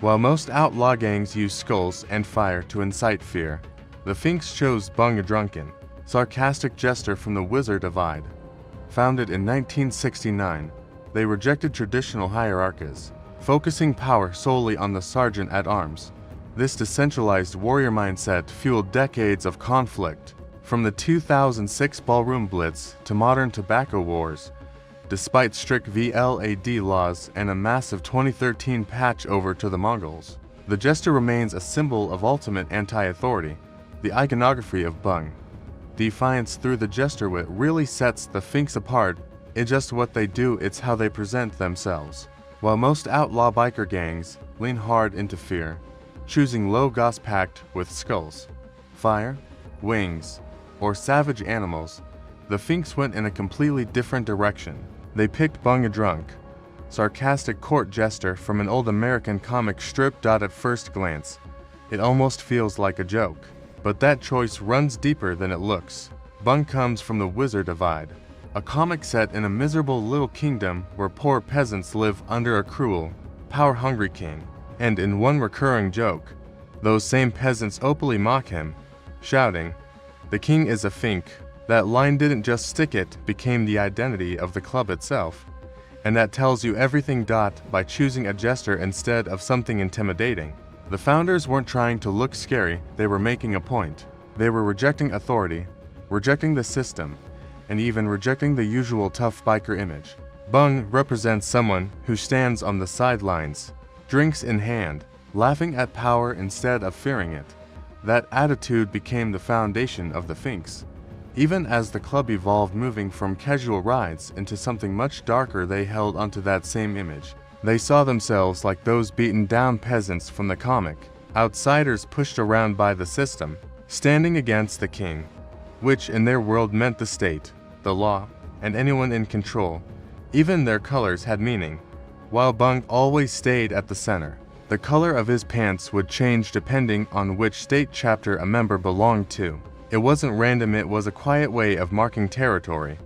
While most outlaw gangs use skulls and fire to incite fear, the Finks chose Bung a Drunken, sarcastic jester from the Wizard Divide. Founded in 1969, they rejected traditional hierarchies, focusing power solely on the sergeant-at-arms. This decentralized warrior mindset fueled decades of conflict, from the 2006 ballroom blitz to modern tobacco wars. Despite strict VLAD laws and a massive 2013 patch over to the Mongols, the jester remains a symbol of ultimate anti-authority. The iconography of Bung, defiance through the jester wit, really sets the Finks apart. It's just what they do, it's how they present themselves. While most outlaw biker gangs lean hard into fear, choosing low goss packed with skulls, fire, wings, or savage animals, the Finks went in a completely different direction. They picked Bung a Drunk, sarcastic court jester from an old American comic strip. At first glance, it almost feels like a joke. But that choice runs deeper than it looks. Bung comes from the Wizard Divide, a comic set in a miserable little kingdom where poor peasants live under a cruel, power-hungry king. And in one recurring joke, those same peasants openly mock him, shouting, "The king is a Fink." That line didn't just stick, it became the identity of the club itself. And that tells you everything. By choosing a jester instead of something intimidating, the founders weren't trying to look scary, they were making a point. They were rejecting authority, rejecting the system, and even rejecting the usual tough biker image. Bung represents someone who stands on the sidelines, drinks in hand, laughing at power instead of fearing it. That attitude became the foundation of the Finks. Even as the club evolved, moving from casual rides into something much darker, they held onto that same image. They saw themselves like those beaten down peasants from the comic, outsiders pushed around by the system, standing against the king, which in their world meant the state, the law, and anyone in control. Even their colors had meaning. While Bung always stayed at the center, the color of his pants would change depending on which state chapter a member belonged to. It wasn't random, it was a quiet way of marking territory,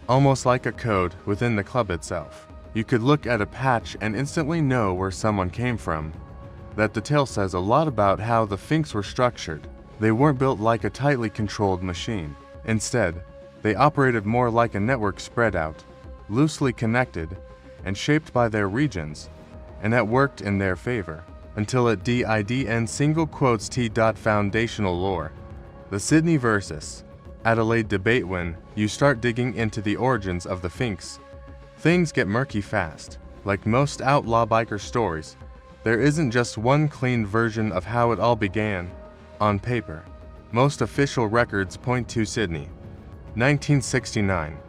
almost like a code within the club itself. You could look at a patch and instantly know where someone came from. That detail says a lot about how the Finks were structured. They weren't built like a tightly controlled machine. Instead, they operated more like a network spread out, loosely connected, and shaped by their regions, and that worked in their favor. Until it did single quotes T. Foundational lore. The Sydney versus Adelaide debate. When you start digging into the origins of the Finks, things get murky fast. Like most outlaw biker stories, there isn't just one clean version of how it all began. On paper, most official records point to Sydney, 1969.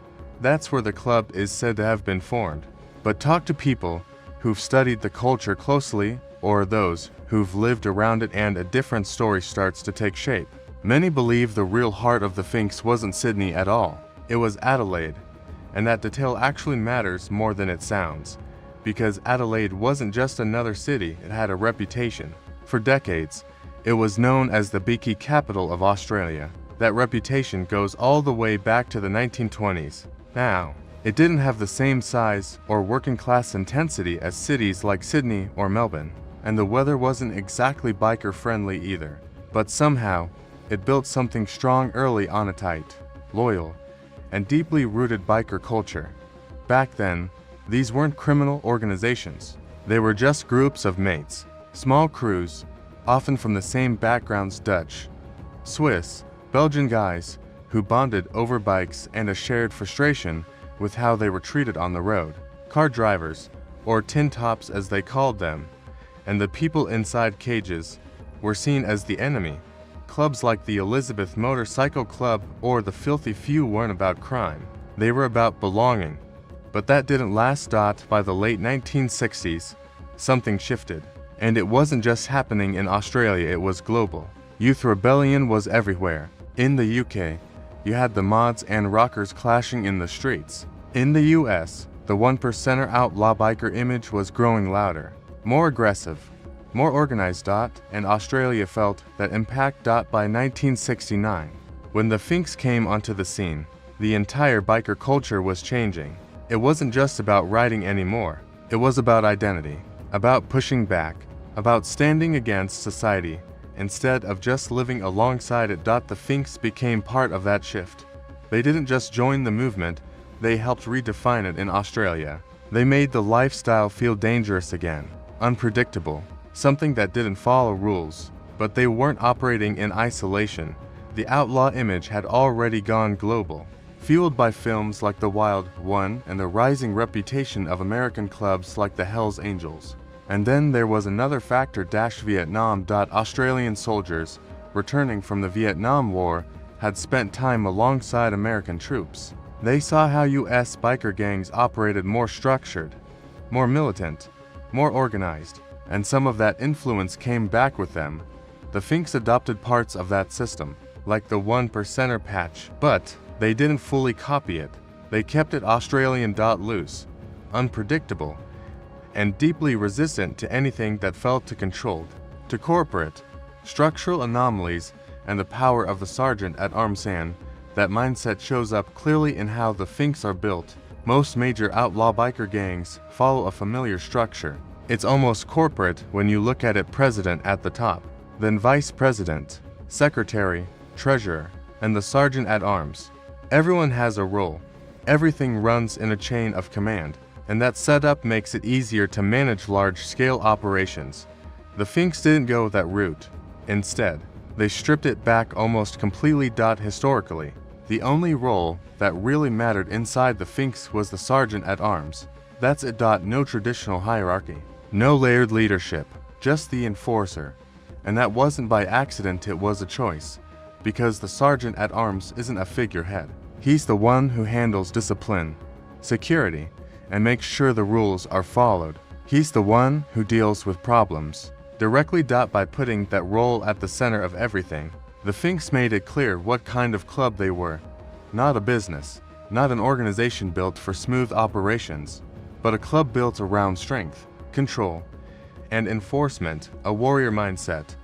That's where the club is said to have been formed. But talk to people who've studied the culture closely, or those who've lived around it, and a different story starts to take shape. Many believe the real heart of the Finks wasn't Sydney at all. It was Adelaide. And that detail actually matters more than it sounds, because Adelaide wasn't just another city, it had a reputation. For decades, it was known as the beaky capital of Australia. That reputation goes all the way back to the 1920s. Now, it didn't have the same size or working class intensity as cities like Sydney or Melbourne, and the weather wasn't exactly biker friendly either. But somehow, it built something strong early on, a tight, loyal, and deeply rooted biker culture. Back then, these weren't criminal organizations. They were just groups of mates, small crews, often from the same backgrounds, Dutch, Swiss, Belgian guys, who bonded over bikes and a shared frustration with how they were treated on the road. Car drivers, or tin tops as they called them, and the people inside cages were seen as the enemy. Clubs like the Elizabeth Motorcycle Club or the Filthy Few weren't about crime. They were about belonging. But that didn't last. By the late 1960s, something shifted. And it wasn't just happening in Australia, it was global. Youth rebellion was everywhere. In the UK, you had the mods and rockers clashing in the streets. In the US, the 1%er outlaw biker image was growing louder, more aggressive, more organized. And Australia felt that impact. By 1969, when the Finks came onto the scene, the entire biker culture was changing. It wasn't just about riding anymore. It was about identity, about pushing back, about standing against society, instead of just living alongside it. The Finks became part of that shift. They didn't just join the movement, they helped redefine it in Australia. They made the lifestyle feel dangerous again, unpredictable, something that didn't follow rules. But they weren't operating in isolation. The outlaw image had already gone global, fueled by films like The Wild One and the rising reputation of American clubs like the Hells Angels. And then there was another factor: Vietnam. Australian soldiers, returning from the Vietnam War, had spent time alongside American troops. They saw how US biker gangs operated more structured, more militant, more organized, and some of that influence came back with them. The Finks adopted parts of that system, like the 1%er patch, but they didn't fully copy it. They kept it Australian. Loose, unpredictable, and deeply resistant to anything that felt too controlled, to corporate, structural anomalies, and the power of the sergeant at arms. And that mindset shows up clearly in how the Finks are built. Most major outlaw biker gangs follow a familiar structure. It's almost corporate when you look at it: president at the top, then vice president, secretary, treasurer, and the sergeant at arms. Everyone has a role. Everything runs in a chain of command, and that setup makes it easier to manage large-scale operations. The Finks didn't go that route. Instead, they stripped it back almost completely. Historically, the only role that really mattered inside the Finks was the sergeant at arms. That's it. No traditional hierarchy, no layered leadership, just the enforcer. And that wasn't by accident, it was a choice, because the sergeant at arms isn't a figurehead. He's the one who handles discipline, security, and makes sure the rules are followed. He's the one who deals with problems directly. By putting that role at the center of everything, the Finks made it clear what kind of club they were. Not a business, not an organization built for smooth operations, but a club built around strength, control, and enforcement, a warrior mindset.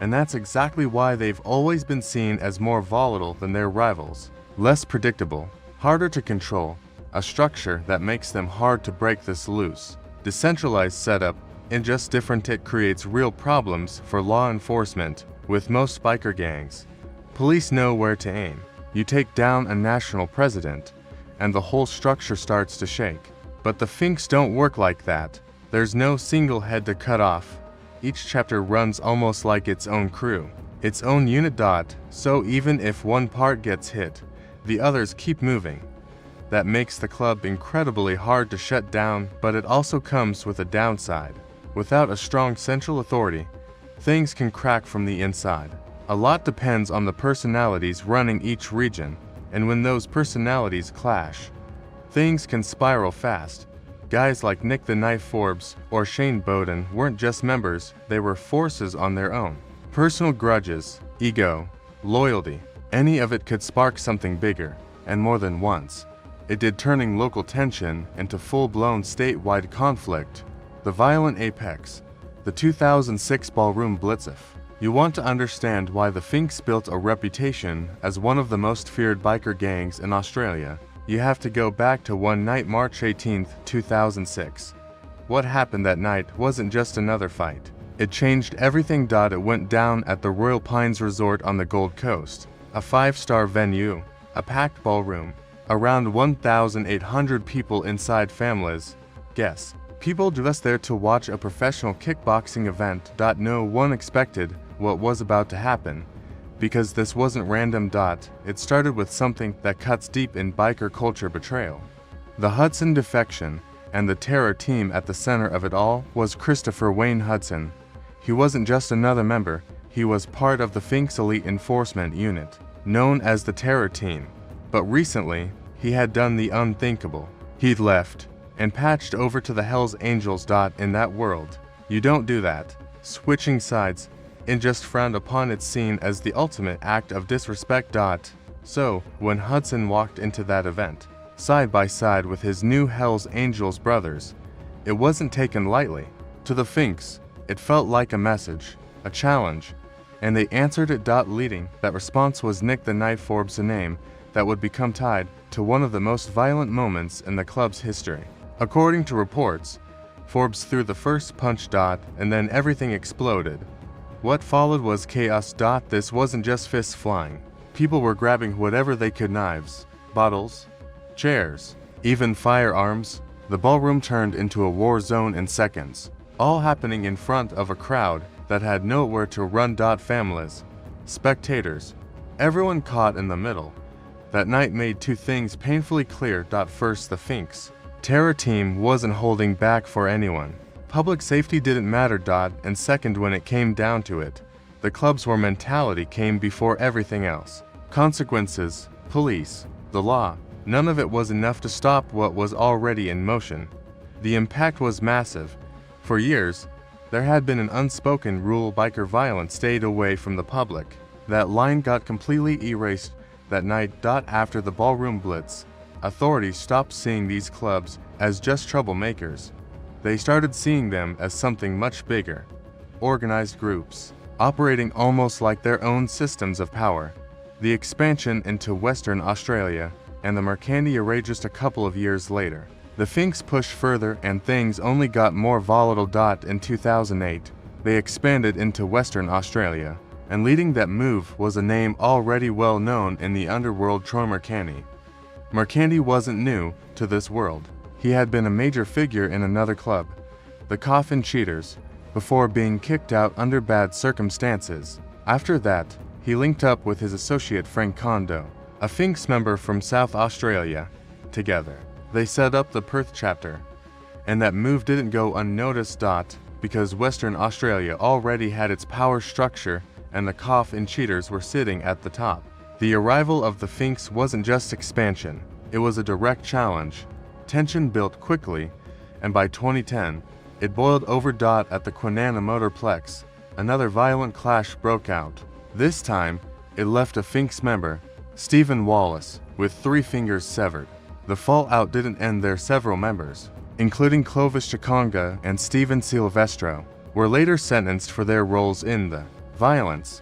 And that's exactly why they've always been seen as more volatile than their rivals. Less predictable, harder to control, a structure that makes them hard to break. This loose, decentralized setup, and just different, it creates real problems for law enforcement. With most biker gangs, police know where to aim. You take down a national president, and the whole structure starts to shake. But the Finks don't work like that. There's no single head to cut off. Each chapter runs almost like its own crew, its own unit. So even if one part gets hit, the others keep moving. That makes the club incredibly hard to shut down, but it also comes with a downside. Without a strong central authority, things can crack from the inside. A lot depends on the personalities running each region, and when those personalities clash, things can spiral fast. Guys like Nick the Knife Forbes or Shane Bowden weren't just members, they were forces on their own. Personal grudges, ego, loyalty, any of it could spark something bigger, and more than once. It did, turning local tension into full-blown statewide conflict. The violent apex, the 2006 ballroom blitz. If you want to understand why the Finks built a reputation as one of the most feared biker gangs in Australia, you have to go back to one night, March 18, 2006. What happened that night wasn't just another fight. It changed everything. It went down at the Royal Pines Resort on the Gold Coast, a 5-star venue, a packed ballroom, around 1,800 people inside. Families, guests, people just there to watch a professional kickboxing event. No one expected what was about to happen, because this wasn't random. It started with something that cuts deep in biker culture: betrayal. The Hudson defection, and the terror team at the center of it all was Christopher Wayne Hudson. He wasn't just another member, he was part of the Finks elite enforcement unit, known as the terror team. But recently, he had done the unthinkable. He'd left and patched over to the Hells Angels. In that world, you don't do that. Switching sides, and just frowned upon. It's seen as the ultimate act of disrespect. So, when Hudson walked into that event, side by side with his new Hells Angels brothers, it wasn't taken lightly. To the Finks, it felt like a message, a challenge, and they answered it. Leading that response was Nick the Knife Forbes, a name that would become tied to one of the most violent moments in the club's history. According to reports, Forbes threw the first punch. And then everything exploded. What followed was chaos. This wasn't just fists flying. People were grabbing whatever they could: knives, bottles, chairs, even firearms. The ballroom turned into a war zone in seconds, all happening in front of a crowd that had nowhere to run. Families, spectators, everyone caught in the middle. That night made two things painfully clear. First, the Finks terror team wasn't holding back for anyone. Public safety didn't matter. And second, when it came down to it, the club's war mentality came before everything else. Consequences, police, the law, none of it was enough to stop what was already in motion. The impact was massive. For years, there had been an unspoken rule: biker violence stayed away from the public. That line got completely erased that night. After the ballroom blitz, authorities stopped seeing these clubs as just troublemakers. They started seeing them as something much bigger: organized groups, operating almost like their own systems of power. The expansion into Western Australia and the Mercanti array just a couple of years later. The Finks pushed further and things only got more volatile. In 2008, they expanded into Western Australia, and leading that move was a name already well known in the underworld: Troy Mercanti. Mercanti wasn't new to this world. He had been a major figure in another club, the Coffin Cheaters, before being kicked out under bad circumstances. After that, he linked up with his associate Frank Kondo, a Finks member from South Australia. Together, they set up the Perth chapter, and that move didn't go unnoticed. Because Western Australia already had its power structure and the Coffin Cheaters were sitting at the top. The arrival of the Finks wasn't just expansion, it was a direct challenge. Tension built quickly, and by 2010, it boiled over. At the Kwinana Motorplex, another violent clash broke out. This time, it left a Finks member, Stephen Wallace, with 3 fingers severed. The fallout didn't end there. Several members, including Clovis Chikonga and Steven Silvestro, were later sentenced for their roles in the violence.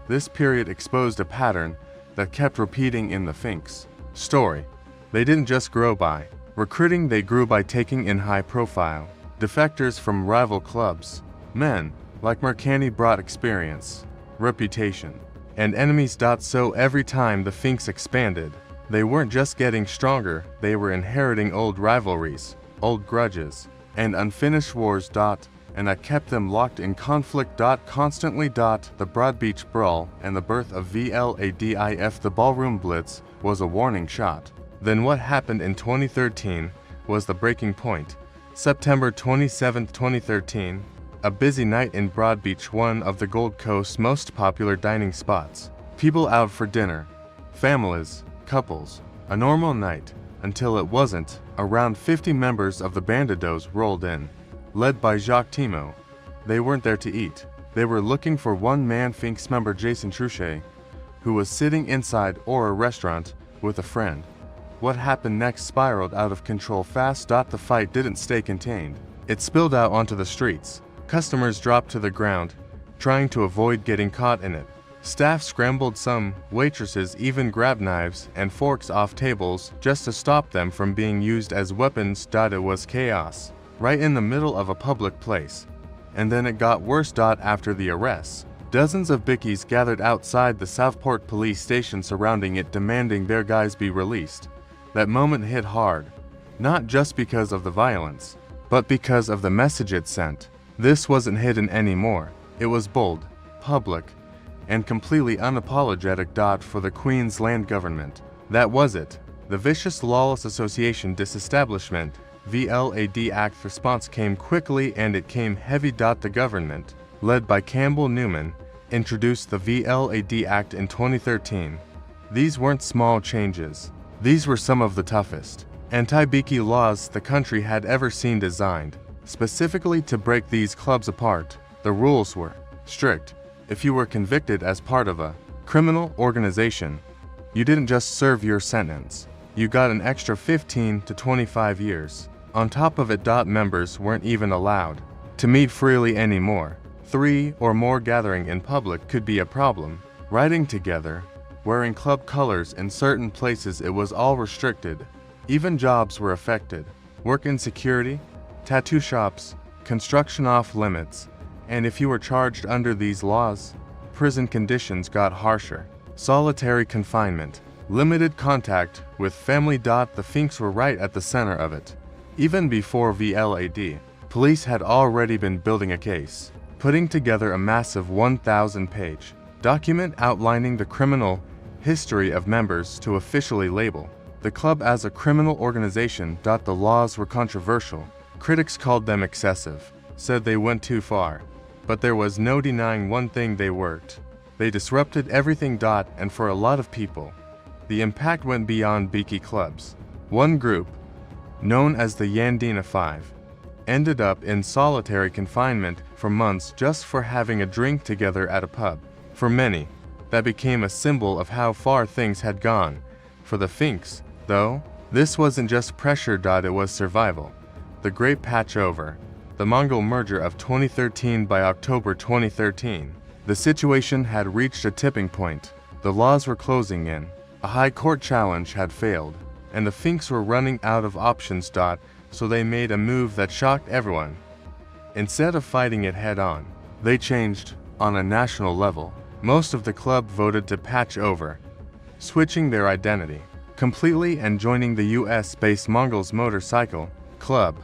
This period exposed a pattern that kept repeating in the Finks story. They didn't just grow by recruiting, they grew by taking in high-profile defectors from rival clubs. Men like Mercanti brought experience, reputation, and enemies. So every time the Finks expanded, they weren't just getting stronger, they were inheriting old rivalries, old grudges, and unfinished wars. And that kept them locked in conflict. Constantly. The Broadbeach Brawl and the birth of VLADIF, the Ballroom Blitz, was a warning shot. Then what happened in 2013 was the breaking point. September 27, 2013, a busy night in Broadbeach, one of the Gold Coast's most popular dining spots. People out for dinner, families, couples, a normal night, until it wasn't. Around 50 members of the Bandidos rolled in, led by Jacques Timo. They weren't there to eat. They were looking for one-man Finks member Jason Truchet, who was sitting inside a restaurant with a friend. What happened next spiraled out of control fast. The fight didn't stay contained. It spilled out onto the streets. Customers dropped to the ground, trying to avoid getting caught in it. Staff scrambled, some waitresses even grabbed knives and forks off tables just to stop them from being used as weapons. It was chaos, right in the middle of a public place. And then it got worse. After the arrests, dozens of bickies gathered outside the Southport police station surrounding it, demanding their guys be released. That moment hit hard, not just because of the violence, but because of the message it sent. This wasn't hidden anymore. It was bold, public, and completely unapologetic. For the Queensland government, that was it. The Vicious Lawless Association Disestablishment (VLAD) Act response came quickly, and it came heavy. The government, led by Campbell Newman, introduced the VLAD Act in 2013. These weren't small changes. These were some of the toughest anti-Beaky laws the country had ever seen, designed specifically to break these clubs apart. The rules were strict. If you were convicted as part of a criminal organization, you didn't just serve your sentence, you got an extra 15 to 25 years. On top of it, members weren't even allowed to meet freely anymore. 3 or more gathering in public could be a problem. Riding together, wearing club colors in certain places, it was all restricted. Even jobs were affected. Work in security, tattoo shops, construction off limits, and if you were charged under these laws, prison conditions got harsher. Solitary confinement, limited contact with family. The Finks were right at the center of it. Even before VLAD, police had already been building a case, putting together a massive 1,000-page document outlining the criminal history of members to officially label the club as a criminal organization. The laws were controversial. Critics called them excessive, said they went too far. But there was no denying one thing: they worked. They disrupted everything. And for a lot of people, the impact went beyond beaky clubs. One group, known as the Yandina Five, ended up in solitary confinement for months just for having a drink together at a pub. For many, that became a symbol of how far things had gone. For the Finks, though, this wasn't just pressure. It was survival. The Great Patch Over, the Mongol merger of 2013. By October 2013, the situation had reached a tipping point. The laws were closing in. A high court challenge had failed, and the Finks were running out of options. So they made a move that shocked everyone. Instead of fighting it head-on, they changed. On a national level, most of the club voted to patch over, switching their identity completely and joining the US-based Mongols Motorcycle Club.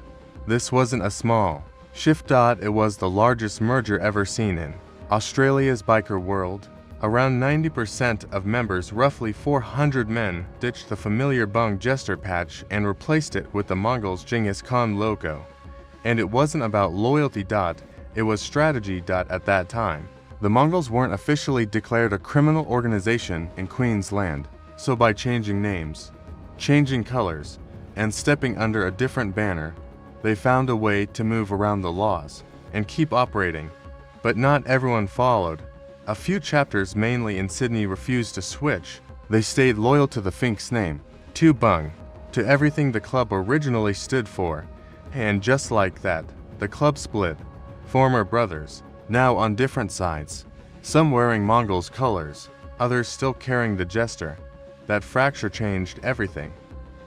This wasn't a small shift. It was the largest merger ever seen in Australia's biker world. Around 90% of members, roughly 400 men, ditched the familiar Bung Jester patch and replaced it with the Mongols' Genghis Khan logo. And it wasn't about loyalty. It was strategy. At that time, the Mongols weren't officially declared a criminal organization in Queensland. So by changing names, changing colors, and stepping under a different banner, they found a way to move around the laws and keep operating. But not everyone followed. A few chapters, mainly in Sydney, refused to switch. They stayed loyal to the Finks name, to Bung, to everything the club originally stood for. And just like that, the club split. Former brothers, now on different sides. Some wearing Mongols' colors, others still carrying the Jester. That fracture changed everything.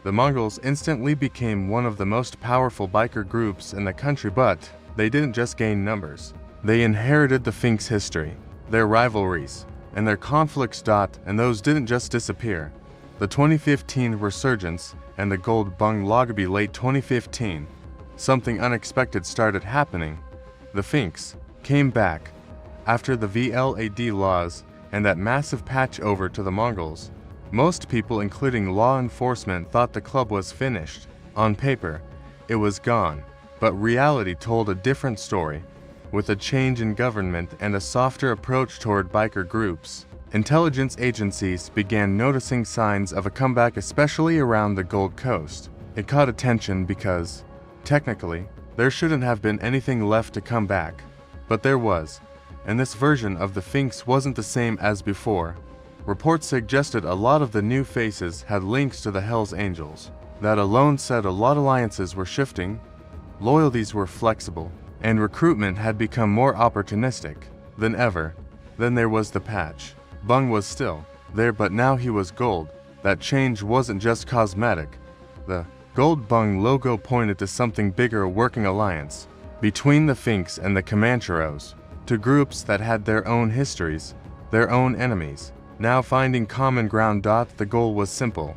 The Mongols instantly became one of the most powerful biker groups in the country, but they didn't just gain numbers. They inherited the Finks' history, their rivalries, and their conflicts. And those didn't just disappear. The 2015 Resurgence and the Gold Bung Loggerby late 2015, something unexpected started happening. The Finks came back after the VLAD laws and that massive patch over to the Mongols. Most people, including law enforcement, thought the club was finished. On paper, it was gone, but reality told a different story. With a change in government and a softer approach toward biker groups, intelligence agencies began noticing signs of a comeback, especially around the Gold Coast. It caught attention because, technically, there shouldn't have been anything left to come back. But there was, and this version of the Finks wasn't the same as before. Reports suggested a lot of the new faces had links to the Hells Angels. That alone said a lot of alliances were shifting, loyalties were flexible, and recruitment had become more opportunistic than ever. Then there was the patch. Bung was still there, but now he was gold. That change wasn't just cosmetic. The Gold Bung logo pointed to something bigger, a working alliance between the Finks and the Comancheros, to groups that had their own histories, their own enemies, now finding common ground. The goal was simple: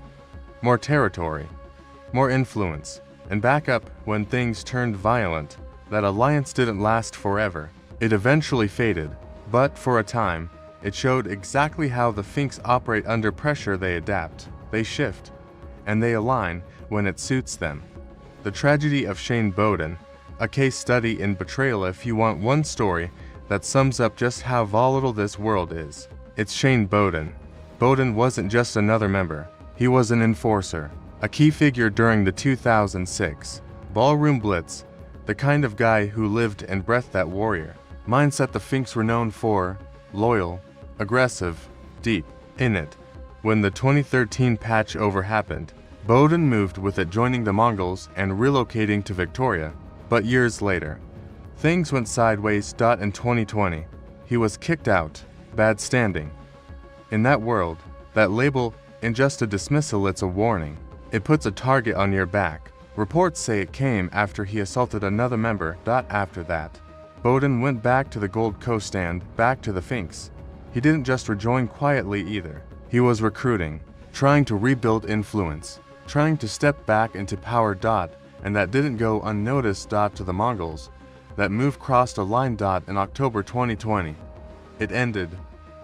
more territory, more influence, and backup when things turned violent. That alliance didn't last forever. It eventually faded, but for a time, it showed exactly how the Finks operate under pressure. They adapt, they shift, and they align when it suits them. The tragedy of Shane Bowden, a case study in betrayal. If you want one story that sums up just how volatile this world is, it's Shane Bowden. Bowden wasn't just another member. He was an enforcer, a key figure during the 2006 ballroom blitz, the kind of guy who lived and breathed that warrior mindset the Finks were known for: loyal, aggressive, deep in it. When the 2013 patch over happened, Bowden moved with it, joining the Mongols and relocating to Victoria. But years later, things went sideways. In 2020, he was kicked out, bad standing. In that world, that label isn't just a dismissal, it's a warning. It puts a target on your back. Reports say it came after he assaulted another member. After that, Bowden went back to the Gold Coast and back to the Finks. He didn't just rejoin quietly either. He was recruiting, trying to rebuild influence, trying to step back into power. And that didn't go unnoticed. To the Mongols. That move crossed a line. In October 2020. It ended.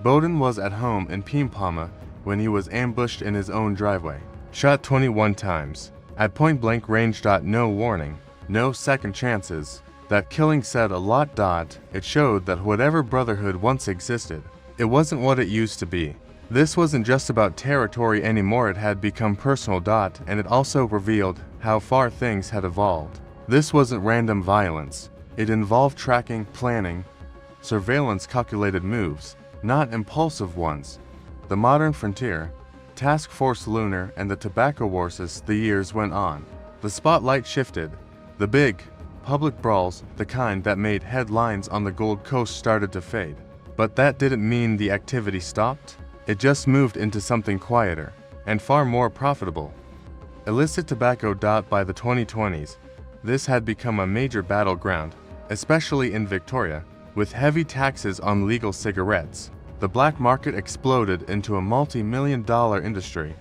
Bowden was at home in Pimpama when he was ambushed in his own driveway. Shot 21 times. At point blank range. No warning. No second chances. That killing said a lot. It showed that whatever brotherhood once existed, it wasn't what it used to be. This wasn't just about territory anymore, it had become personal. And it also revealed how far things had evolved. This wasn't random violence. It involved tracking, planning, surveillance, calculated moves, not impulsive ones. The modern frontier, Task Force Lunar, and the Tobacco Wars. As the years went on, the spotlight shifted. The big, public brawls, the kind that made headlines on the Gold Coast, started to fade. But that didn't mean the activity stopped. It just moved into something quieter and far more profitable. Illicit tobacco. By the 2020s, this had become a major battleground, especially in Victoria, with heavy taxes on legal cigarettes. The black market exploded into a multi-million-dollar industry,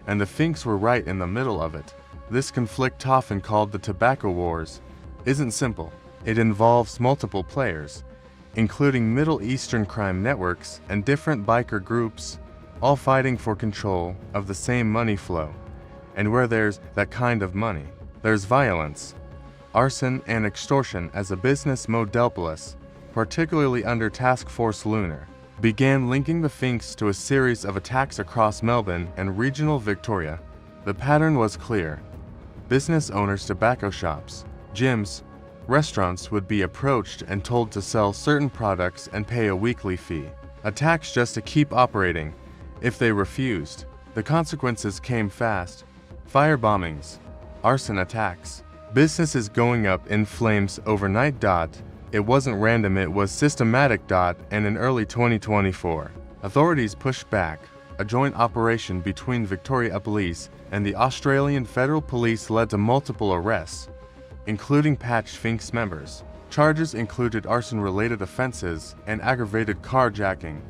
and the Finks were right in the middle of it. This conflict, often called the Tobacco Wars, isn't simple. It involves multiple players, including Middle Eastern crime networks and different biker groups, all fighting for control of the same money flow. And where there's that kind of money, there's violence. Arson and extortion as a business model, particularly under Task Force Lunar, began linking the Finks to a series of attacks across Melbourne and regional Victoria. The pattern was clear. Business owners, tobacco shops, gyms, restaurants would be approached and told to sell certain products and pay a weekly fee. Attacks just to keep operating. If they refused, the consequences came fast. Firebombings, arson attacks, businesses going up in flames overnight. It wasn't random, it was systematic. And in early 2024, authorities pushed back. A joint operation between Victoria Police and the Australian Federal Police led to multiple arrests, including patched Finks members. Charges included arson-related offenses and aggravated carjacking.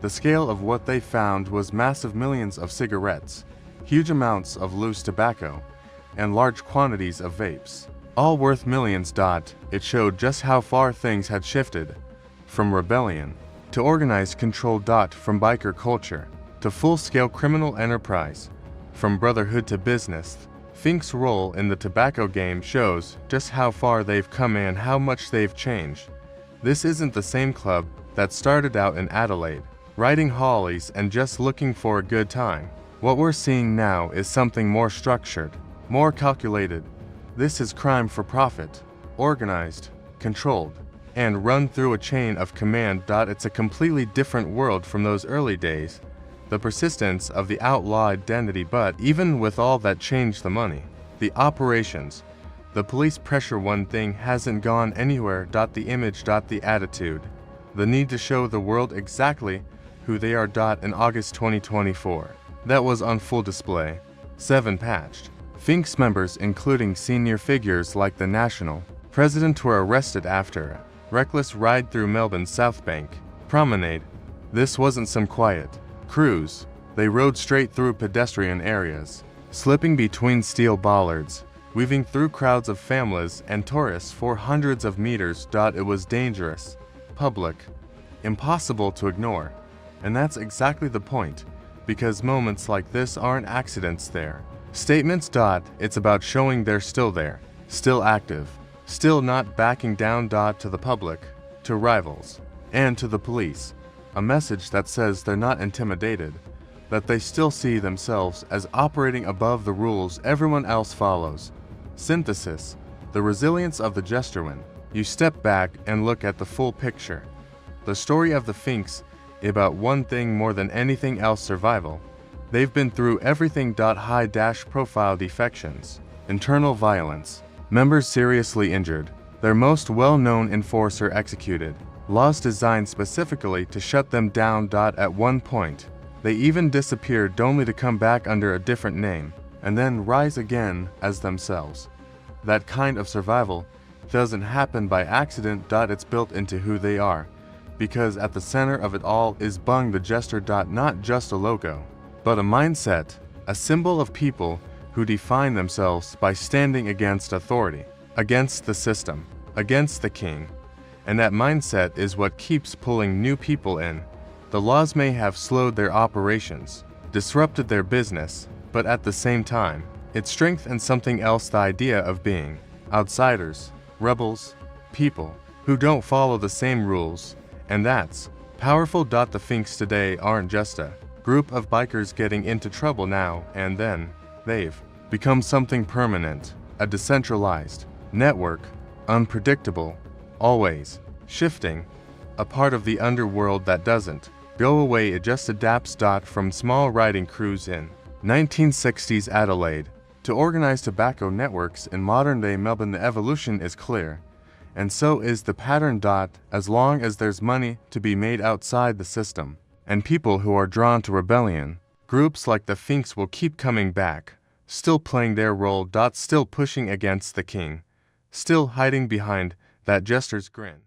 The scale of what they found was massive: millions of cigarettes, huge amounts of loose tobacco, and large quantities of vapes, all worth millions. It showed just how far things had shifted, from rebellion to organized control. From biker culture to full-scale criminal enterprise, from brotherhood to business. Finks' role in the tobacco game shows just how far they've come and how much they've changed. This isn't the same club that started out in Adelaide, riding Hollies and just looking for a good time. What we're seeing now is something more structured, more calculated. This is crime for profit, organized, controlled, and run through a chain of command. It's a completely different world from those early days. The persistence of the outlaw identity, but even with all that change, the money, the operations, the police pressure, one thing hasn't gone anywhere. The image, the attitude, the need to show the world exactly who they are. In August 2024, that was on full display. 7 patched Finks members, including senior figures like the national president, were arrested after a reckless ride through Melbourne's South Bank promenade. This wasn't some quiet cruise. They rode straight through pedestrian areas, slipping between steel bollards, weaving through crowds of families and tourists for hundreds of meters. It was dangerous, public, impossible to ignore. And that's exactly the point, because moments like this aren't accidents, they're statements. It's about showing they're still there, still active, still not backing down. To the public, to rivals, and to the police. A message that says they're not intimidated, that they still see themselves as operating above the rules everyone else follows. Synthesis, the resilience of the gesture. When you step back and look at the full picture, the story of the Finks is about one thing more than anything else: survival. They've been through everything. High-profile defections, internal violence, members seriously injured, their most well-known enforcer executed, laws designed specifically to shut them down. At one point, they even disappeared only to come back under a different name, and then rise again as themselves. That kind of survival doesn't happen by accident. It's built into who they are, because at the center of it all is Bung the Jester. Not just a logo, but a mindset, a symbol of people who define themselves by standing against authority, against the system, against the king. And that mindset is what keeps pulling new people in. The laws may have slowed their operations, disrupted their business, but at the same time, it strengthens something else: the idea of being outsiders, rebels, people who don't follow the same rules. And that's powerful. The Finks today aren't just a group of bikers getting into trouble now and then. They've become something permanent, a decentralized network, unpredictable, always shifting, a part of the underworld that doesn't go away. It just adapts. From small riding crews in 1960s Adelaide to organized tobacco networks in modern-day Melbourne, the evolution is clear, and so is the pattern. As long as there's money to be made outside the system, and people who are drawn to rebellion, groups like the Finks will keep coming back, still playing their role. Still pushing against the king, still hiding behind that jester's grin.